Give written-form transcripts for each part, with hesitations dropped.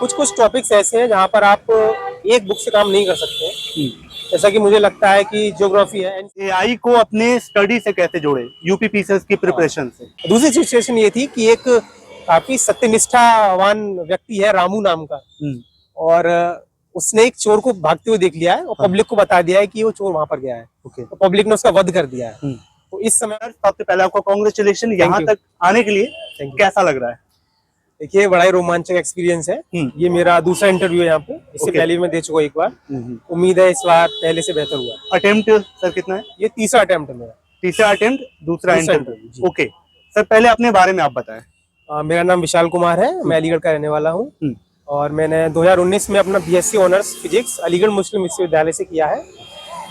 कुछ कुछ टॉपिक्स ऐसे हैं जहाँ पर आप एक बुक से काम नहीं कर सकते। जैसा कि मुझे लगता है कि ज्योग्राफी है। एआई को अपने स्टडी से कैसे जोड़े यूपीपीसीएस की प्रिपरेशन से। दूसरी सिचुएशन ये थी कि एक काफी सत्यनिष्ठावान व्यक्ति है रामू नाम का, और उसने एक चोर को भागते हुए देख लिया है और पब्लिक को बता दिया है कि वो चोर वहां पर गया है। तो पब्लिक ने उसका वध कर दिया है। तो इस समय सबसे पहले आपको कांग्रेचुलेशन यहाँ तक आने के लिए। कैसा लग रहा है? देखिए, बड़ा ही रोमांचक एक्सपीरियंस है। ये मेरा दूसरा इंटरव्यू है यहाँ पे। इससे पहले भी मैं दे चुका एक बार। उम्मीद है इस बार पहले से बेहतर हुआ। अटेम्प्ट सर कितना है? ये तीसरा अटेम्प्ट है मेरा। तीसरा अटेम्प्ट, दूसरा इंटरव्यू। ओके सर, पहले अपने बारे में आप बताएं। मेरा नाम विशाल कुमार है, मैं अलीगढ़ का रहने वाला हूँ और मैंने 2019 में अपना बीएससी ऑनर्स फिजिक्स अलीगढ़ मुस्लिम विश्वविद्यालय से किया है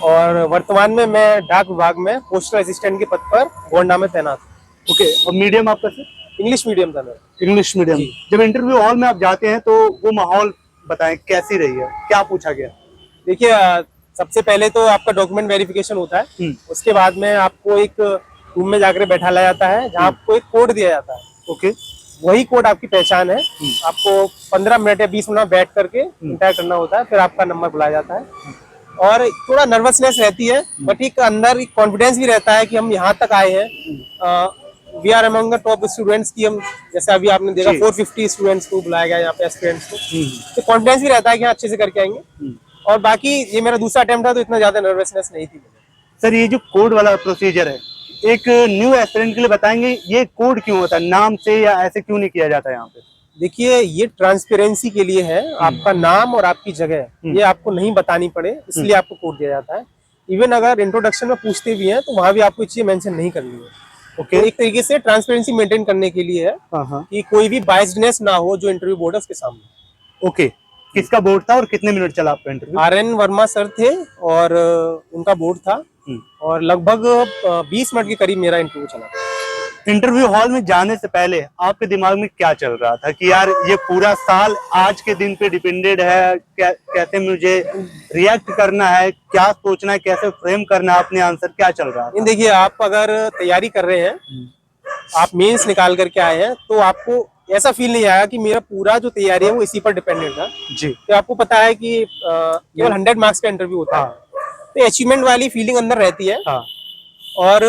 और वर्तमान में मैं डाक विभाग में पोस्टल असिस्टेंट के पद पर गोंडा में तैनात हूँ। ओके, और मीडियम आपका सर? इंग्लिश मीडियम था मेरा। English medium. जब इंटरव्यू हॉल में आप जाते हैं तो वो माहौल बताएं, कैसी रही है, क्या पूछा गया? देखिए, सबसे पहले तो आपका डॉक्यूमेंट वेरिफिकेशन होता है। उसके बाद में आपको एक रूम में जाकर बैठा लाया जाता है जहाँ आपको एक कोड दिया जाता है। ओके, वही कोड आपकी पहचान है। आपको 15 मिनट या 20 मिनट बैठ करके इंटर करना होता है, फिर आपका नंबर बुलाया जाता है और थोड़ा नर्वसनेस रहती है, बट एक अंदर एक कॉन्फिडेंस भी रहता है कि हम यहाँ तक आए हैं। We are among the top students की हम, जैसे अभी आपने देखा 450 स्टूडेंट्स को बुलाया गया यहाँ पे, एस्पिरेंट्स को। तो कॉन्फिडेंस भी रहता है कि अच्छे से करके आएंगे। और बाकी ये मेरा दूसरा अटेम्प्ट था तो इतना ज्यादा नर्वसनेस नहीं थी। सर, ये जो कोड वाला प्रोसीजर है, एक न्यू एस्पिरेंट के लिए बताएंगे ये कोड क्यों होता है, नाम से या ऐसे क्यों नहीं किया जाता है यहाँ पे? देखिए, ये ट्रांसपेरेंसी के लिए है। आपका नाम और आपकी जगह ये आपको नहीं बतानी पड़े, इसलिए आपको कोड दिया जाता है। इवन अगर इंट्रोडक्शन में पूछते भी हैं तो वहां भी आपको चीजें मेंशन नहीं करनी है। तो एक तरीके से ट्रांसपेरेंसी मेंटेन करने के लिए है कि कोई भी बायस्डनेस ना हो जो इंटरव्यू बोर्ड है उसके सामने। ओके, किसका बोर्ड था और कितने मिनट चला आपका इंटरव्यू? RN वर्मा सर थे और उनका बोर्ड था और लगभग 20 मिनट के करीब मेरा इंटरव्यू चला। इंटरव्यू हॉल में जाने से पहले आपके दिमाग में क्या चल रहा था कि यार ये पूरा साल आज के दिन पे डिपेंडेड है, कैसे मुझे रिएक्ट करना है, क्या सोचना है, कैसे फ्रेम करना है अपने आंसर, क्या चल रहा है? देखिए, आप अगर तैयारी कर रहे हैं, आप मेंस निकाल करके आए हैं, तो आपको ऐसा फील नहीं आया कि मेरा पूरा जो तैयारी है वो इसी पर डिपेंडेंट था जी। तो आपको पता है कि केवल 100 मार्क्स का इंटरव्यू होता है, तो अचीवमेंट वाली फीलिंग अंदर रहती है। और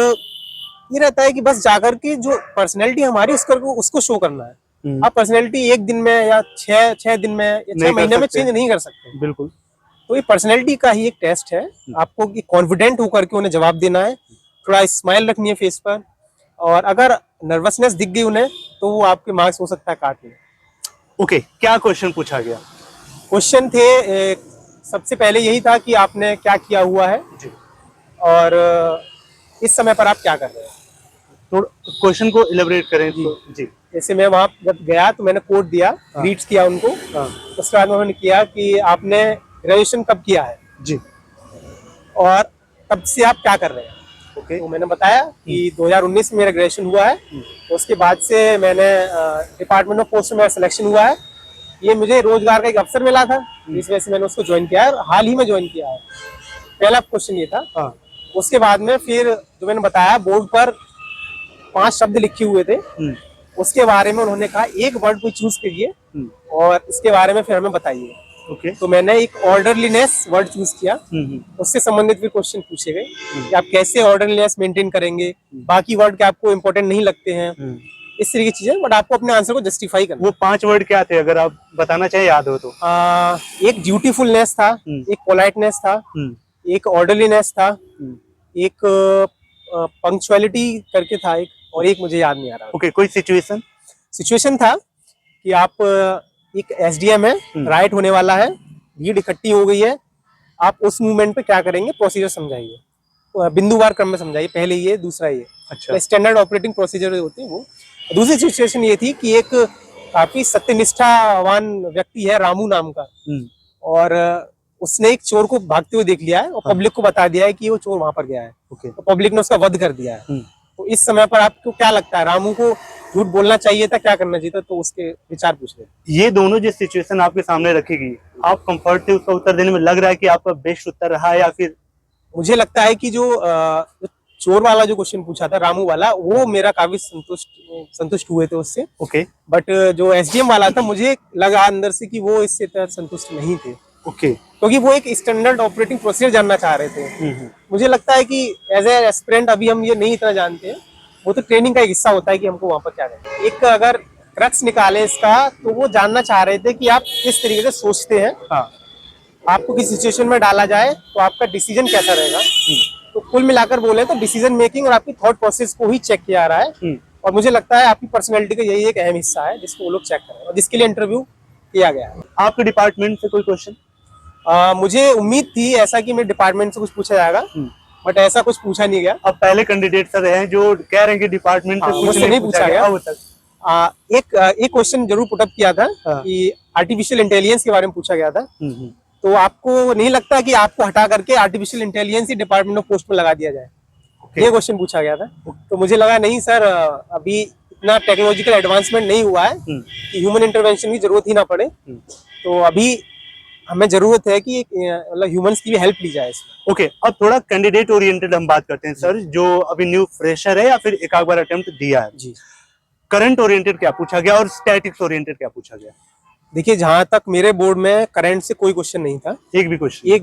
ये रहता है कि बस जाकर के जो पर्सनैलिटी हमारी उसको शो करना है। आप पर्सनैलिटी एक दिन में या छह दिन में या 6 महीने में चेंज नहीं कर सकते। बिल्कुल। तो ये पर्सनैलिटी का ही एक टेस्ट है। आपको कॉन्फिडेंट होकर के उन्हें जवाब देना है, थोड़ा स्माइल रखनी है फेस पर, और अगर नर्वसनेस दिख गई उन्हें तो वो आपके मार्क्स हो सकता है काट ले। ओके, क्या क्वेश्चन पूछा गया? क्वेश्चन थे सबसे पहले यही था कि आपने क्या किया हुआ है और इस समय पर आप क्या कर रहे हैं। तो क्वेश्चन को इलेबोरेट करें जी। जैसे मैं वहां जब गया तो मैंने कोड दिया, ग्रीट्स किया उनको। उसके बाद उन्होंने किया कि आपने ग्रेजुएशन कब किया है जी और तब से आप क्या कर रहे हैं। तो मैंने बताया कि 2019 में मेरा ग्रेजुएशन हुआ है। उसके बाद से मैंने डिपार्टमेंट ऑफ पोस्ट में सिलेक्शन हुआ है। ये मुझे रोजगार का एक अवसर मिला था, इस वजह से मैंने उसको ज्वाइन किया है और हाल ही में ज्वाइन किया है। पहला क्वेश्चन ये था। उसके बाद में फिर जो मैंने बताया, बोर्ड पर 5 शब्द लिखे हुए थे, उसके बारे में उन्होंने कहा एक वर्ड को चूज करिए और इसके बारे में फिर हमें बताइए। तो मैंने एक ऑर्डरलीनेस वर्ड चूज किया। उससे संबंधित भी क्वेश्चन पूछे गए कि आप कैसे ऑर्डरलीनेस मेंटेन करेंगे, बाकी वर्ड के आपको इंपॉर्टेंट नहीं लगते हैं, इस तरह की चीजें, बट आपको अपने आंसर को जस्टिफाई करना। वो 5 वर्ड क्या थे, अगर आप बताना चाहे, याद हो तो? एक ड्यूटीफुलनेस था, एक पोलाइटनेस था, एक ऑर्डरलीनेस था, एक पंक्चुअलिटी करके था एक, और एक मुझे याद नहीं आ रहा। ओके, कोई सिचुएशन था कि आप एक SDM है, राइट होने वाला है, भीड़ इकट्ठी हो गई है, आप उस मूवमेंट पे क्या करेंगे, प्रोसीजर समझाइए, बिंदुवार क्रम में समझाइए, पहले ये दूसरा ये। अच्छा, स्टैंडर्ड ऑपरेटिंग प्रोसीजर होते हैं वो। दूसरी सिचुएशन ये थी कि एक काफी सत्यनिष्ठावान व्यक्ति है रामू नाम का, और उसने एक चोर को भागते हुए देख लिया है और पब्लिक को बता दिया है कि वो चोर वहां पर गया है। तो पब्लिक ने उसका वध कर दिया है। तो इस समय पर आपको क्या लगता है, रामू को झूठ बोलना चाहिए था, क्या करना चाहिए था? तो उसके विचार पूछ रहे। ये दोनों जो सिचुएशन आपके सामने रखी गई, आप कंफर्ट थे उसका उत्तर देने में? लग रहा है कि आपका बेस्ट उत्तर रहा, या फिर? मुझे लगता है कि जो चोर वाला जो क्वेश्चन पूछा था, रामू वाला, वो मेरा काफी संतुष्ट हुए थे उससे। ओके बट जो एसडीएम वाला था, मुझे लगा अंदर से कि वो इससे संतुष्ट नहीं थे, ओके। क्योंकि वो एक स्टैंडर्ड ऑपरेटिंग प्रोसीजर जानना चाह रहे थे। मुझे लगता है कि एज ए एस्पिरेंट अभी हम ये नहीं इतना जानते हैं, वो तो ट्रेनिंग का एक हिस्सा होता है कि हमको वहां पर क्या करना है। एक अगर क्रक्स निकाले इसका, तो वो जानना चाह रहे थे कि आप किस तरीके से सोचते हैं। हाँ। आपको किस सिचुएशन में डाला जाए तो आपका डिसीजन कैसा रहेगा। तो कुल मिलाकर बोले तो डिसीजन मेकिंग और आपकी थॉट प्रोसेस को ही चेक किया रहा है। और मुझे लगता है आपकी पर्सनैलिटी का यही एक अहम हिस्सा है जिसको वो लोग चेक कर रहे हैं और जिसके लिए इंटरव्यू किया गया है। आपके डिपार्टमेंट से कोई क्वेश्चन? मुझे उम्मीद थी ऐसा कि मेरे डिपार्टमेंट से कुछ पूछा जाएगा, बट ऐसा कुछ पूछा नहीं गया। अब पहले कैंडिडेट सर हैं जो कह रहे हैं कि डिपार्टमेंट से कुछ नहीं पूछा गया अब तक। एक क्वेश्चन जरूर पुटअप किया था कि आर्टिफिशियल इंटेलिजेंस के बारे में पूछा गया था। तो आपको नहीं लगता कि आपको हटा करके artificial intelligence he department of post में लगा दिया जाए? ये क्वेश्चन पूछा गया था। तो मुझे लगा नहीं सर, अभी इतना टेक्नोलॉजिकल एडवांसमेंट नहीं हुआ है कि ह्यूमन इंटरवेंशन की जरूरत ही ना पड़े। तो अभी हमें जरूरत है कि मतलब ह्यूमंस की भी हेल्प ली जाए इसमें। ओके, अब थोड़ा कैंडिडेट ओरिएंटेड हम बात करते हैं सर, जो अभी न्यू फ्रेशर है या फिर एक बार अटेम्प्ट दिया है। जी, करंट ओरिएंटेड क्या पूछा गया और स्टैटिक्स ओरिएंटेड क्या पूछा गया? देखिए जहां तक मेरे बोर्ड में करंट से कोई क्वेश्चन नहीं था। एक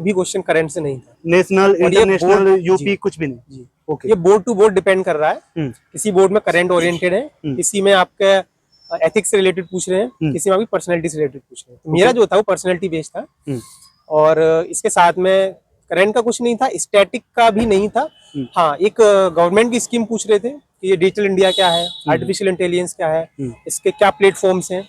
भी क्वेश्चन करंट से नहीं था। नेशनल, इंटरनेशनल, यूपी कुछ भी नहीं? जी, ओके। ये बोर्ड टू बोर्ड डिपेंड कर रहा है। किसी बोर्ड में करंट ओरिएंटेड है, किसी में आपके एथिक्स से रिलेटेड पूछ रहे हैं, किसी में आपकी पर्सनैलिटी से रिलेटेड पूछ रहे हैं। तो मेरा जो था वो पर्सनैलिटी बेस्ड था। और इसके साथ में करंट का कुछ नहीं था, स्टैटिक का भी नहीं था। हाँ, एक गवर्नमेंट की स्कीम पूछ रहे थे कि ये डिजिटल इंडिया क्या है, आर्टिफिशियल इंटेलिजेंस क्या है, इसके क्या प्लेटफॉर्म्स हैं,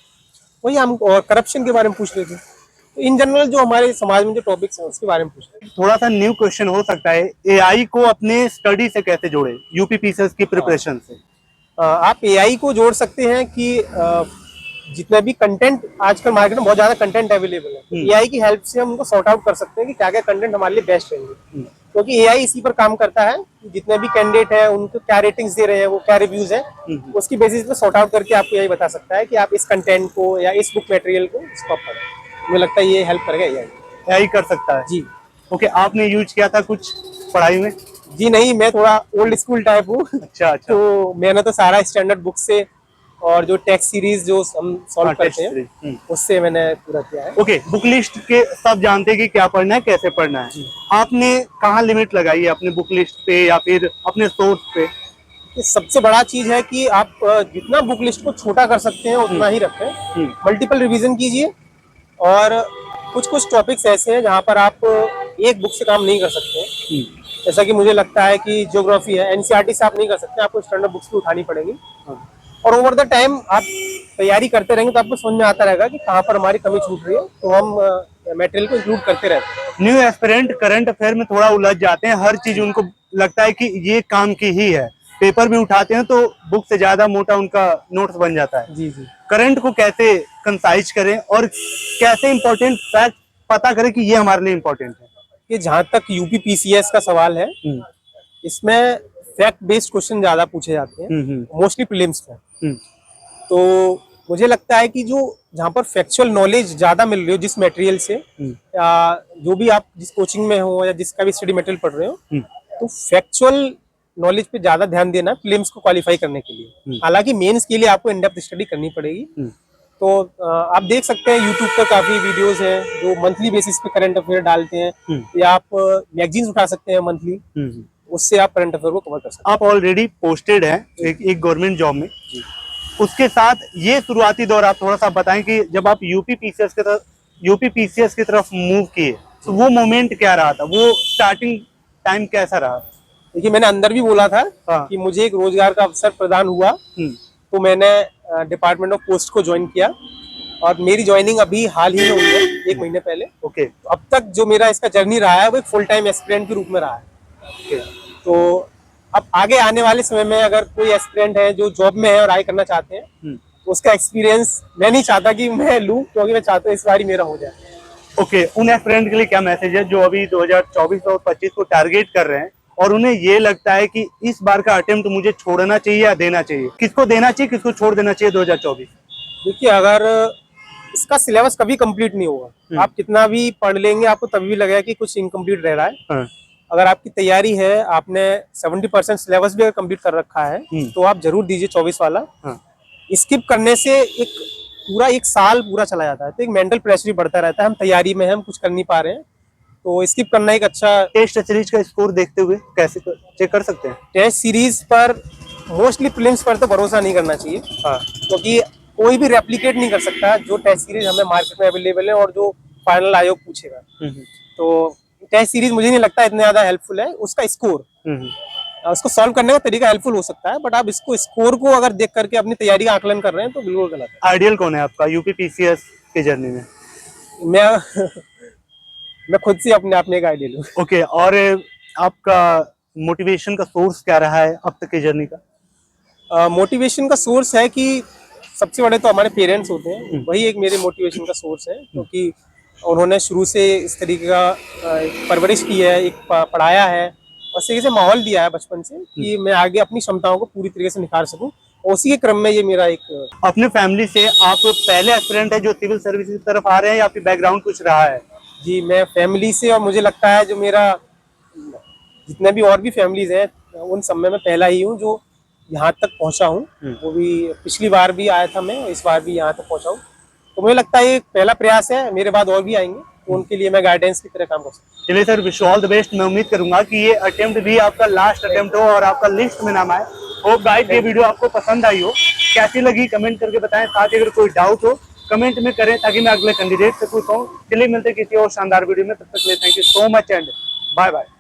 वही हम, और करप्शन के बारे में पूछ रहे थे। तो इन जनरल जो हमारे समाज में जो टॉपिक्स हैं उसके बारे में पूछ रहे थे। थोड़ा सा न्यू क्वेश्चन हो सकता है, एआई को अपने स्टडी से कैसे जोड़े यूपीपीसीएस की प्रिपरेशन से? आप एआई को जोड़ सकते हैं कि जितना भी कंटेंट आजकल मार्केट में बहुत ज्यादा कंटेंट अवेलेबल है, एआई की हेल्प से हम उनको सॉर्ट आउट कर सकते हैं कि क्या क्या कंटेंट हमारे लिए बेस्ट रहेंगे। क्योंकि एआई इसी पर काम करता है कि जितने भी कैंडिडेट हैं उनको क्या रेटिंग्स दे रहे हैं, वो क्या रिव्यूज हैं, उसकी बेसिस पे सॉर्ट आउट करके आपको यही बता सकता है कि आप इस कंटेंट को या इस बुक मटेरियल को स्टॉप करें। मुझे लगता है ये हेल्प करेगा एआई कर सकता है। जी। ओके, आपने यूज किया था कुछ पढ़ाई में? जी नहीं, मैं थोड़ा ओल्ड स्कूल टाइप हूँ। अच्छा। तो मैंने तो सारा स्टैंडर्ड बुक से और जो टेक्स्ट सीरीज जो हम सॉल्व करते हैं उससे मैंने पूरा किया है। ओके, बुक लिस्ट के सब जानते हैं कि क्या पढ़ना है, कैसे पढ़ना है। आपने कहाँ लिमिट लगाई है अपने बुक लिस्ट पे या फिर अपने सोर्स पे? सबसे बड़ा चीज है कि आप जितना बुक लिस्ट को छोटा कर सकते हैं उतना ही रखें। मल्टीपल रिवीजन कीजिए, और कुछ कुछ टॉपिक्स ऐसे हैं जहाँ पर आप एक बुक से काम नहीं कर सकते। जैसा कि मुझे लगता है कि ज्योग्राफी है, एनसीईआरटी से आप नहीं कर सकते, आपको स्टैंडर्ड बुक्स भी उठानी पड़ेगी। और ओवर द टाइम आप तैयारी करते रहेंगे तो आपको समझ में आता रहेगा कि कहाँ पर हमारी कमी छूट रही है, तो हम मटेरियल को इंक्लूड करते रहते हैं। न्यू एस्पिरेंट करंट अफेयर में थोड़ा उलझ जाते हैं, हर चीज उनको लगता है कि ये काम की ही है, पेपर भी उठाते हैं तो बुक से ज्यादा मोटा उनका नोट्स बन जाता है। जी जी। करंट को कैसे कंसाइज करें और कैसे इंपॉर्टेंट फैक्ट पता करें कि ये हमारे लिए इम्पोर्टेंट है? कि जहाँ तक यूपीपीसीएस का सवाल है, इसमें फैक्ट बेस्ड क्वेश्चन ज्यादा पूछे जाते हैं, मोस्टली प्रीलिम्स में। तो मुझे लगता है कि जो जहाँ पर फैक्चुअल नॉलेज ज्यादा मिल रही हो जिस मटेरियल से, या जो भी आप जिस कोचिंग में हो या जिसका भी स्टडी मटेरियल पढ़ रहे हो, तो फैक्चुअल नॉलेज पे ज्यादा ध्यान देना प्रीलिम्स को क्वालिफाई करने के लिए। हालांकि मेंस के लिए आपको इन डेप्थ स्टडी करनी पड़ेगी। तो आप देख सकते हैं यूट्यूब पर काफी वीडियोस हैं जो मंथली बेसिस पे करंट अफेयर डालते हैं, या आप मैगजीन्स उठा सकते हैं मंथली, उससे आप करंट अफेयर को कवर कर सकते हैं। आप ऑलरेडी पोस्टेड हैं एक गवर्नमेंट जॉब में, उसके साथ ये शुरुआती दौर आप थोड़ा सा बताएं कि जब आप यूपीपीसीएस की तरफ मूव किए तो वो मोमेंट क्या रहा था, वो स्टार्टिंग टाइम कैसा रहा? देखिए, मैंने अंदर भी बोला था कि मुझे एक रोजगार का अवसर प्रदान हुआ, तो मैंने डिपार्टमेंट ऑफ पोस्ट को ज्वाइन किया, और मेरी ज्वाइनिंग अभी हाल ही में हुई है, 1 महीने पहले। ओके। तो अब तक जो मेरा इसका जर्नी रहा है वो एक फुल टाइम एस्पिरेंट के रूप में रहा है। तो अब आगे आने वाले समय में अगर कोई एस्पिरेंट है जो जॉब में है और आगे करना चाहते हैं, तो उसका एक्सपीरियंस मैं नहीं चाहता कि मैं लूं, क्योंकि मैं चाहता हूँ इस बार ही मेरा हो जाए। ओके, उन एस्पिरेंट के लिए क्या मैसेज है जो अभी 2024 और 25 को टारगेट कर रहे हैं और उन्हें ये लगता है कि इस बार का अटेम्प्ट मुझे छोड़ना चाहिए या देना चाहिए? किसको देना चाहिए, किसको छोड़ देना चाहिए 2024? देखिए, अगर इसका सिलेबस कभी कंप्लीट नहीं होगा, आप कितना भी पढ़ लेंगे आपको तभी भी लगेगा कि कुछ इनकम्प्लीट रह रहा है। अगर आपकी तैयारी है, आपने 70% सिलेबस भी अगर कंप्लीट कर रखा है तो आप जरूर दीजिए 24 वाला। हाँ। स्किप करने से एक पूरा एक साल पूरा चला जाता है, तो एक मेंटल प्रेशर भी बढ़ता रहता है, हम तैयारी में हैं, हम कुछ कर नहीं पा रहे हैं, तो स्किप करना एक अच्छा। टेस्ट सीरीज का स्कोर देखते हुए कैसे चेक कर सकते हैं? टेस्ट सीरीज पर मोस्टली प्रीलिम्स पर तो भरोसा नहीं करना चाहिए, हाँ। क्योंकि कोई भी रेप्लिकेट नहीं कर सकता जो टेस्ट सीरीज हमें मार्केट में अवेलेबल है और जो फाइनल आयोग पूछेगा। तो टेस्ट सीरीज मुझे नहीं लगता इतना ज्यादा हेल्पफुल है। उसका स्कोर, उसको सॉल्व करने का तरीका हेल्पफुल हो सकता है, बट आप इसको स्कोर को अगर देख करके अपनी तैयारी का आकलन कर रहे हैं तो बिल्कुल गलत है। आइडियल कौन है आपका यूपी पीसीएस की जर्नी में? मैं खुद से अपने आप में एक आइडियल हूँ। ओके, और आपका मोटिवेशन का सोर्स क्या रहा है अब तक की जर्नी का? मोटिवेशन का सोर्स है कि सबसे बड़े तो हमारे पेरेंट्स होते हैं, वही एक मेरे मोटिवेशन का सोर्स है, क्योंकि उन्होंने शुरू से इस तरीके का परवरिश की है, एक पढ़ाया है और इस तरीके से माहौल दिया है बचपन से कि मैं आगे अपनी क्षमताओं को पूरी तरीके से निखार सकूं। और उसी के क्रम में ये मेरा एक। अपने फैमिली से आप पहले एस्पिरेंट है जो सिविल सर्विस की तरफ आ रहे हैं या आपकी बैकग्राउंड कुछ रहा है? जी, मैं फैमिली से, और मुझे लगता है जो मेरा जितने भी और भी फैमिलीज हैं उन सब में मैं पहला ही हूँ जो यहाँ तक पहुँचा हूँ। वो भी पिछली बार भी आया था मैं, इस बार भी यहाँ तक पहुँचा हूँ, तो मुझे लगता है ये पहला प्रयास है, मेरे बाद और भी आएंगे, तो उनके लिए मैं गाइडेंस की तरह काम कर सकता हूँ। चलिए sir, wish all the best. मैं उम्मीद करूंगा कि ये अटेम्प्ट भी आपका लास्ट अटेम्प्ट हो और आपका लिस्ट में नाम आए। होप गाइस ये वीडियो आपको पसंद आई हो, कैसी लगी कमेंट करके बताएं, साथ ही अगर कोई डाउट हो कमेंट में करें ताकि मैं अगले कैंडिडेट से पूछूं। चलिए मिलते किसी और शानदार वीडियो में, तब तक के लिए thank you so much and bye bye.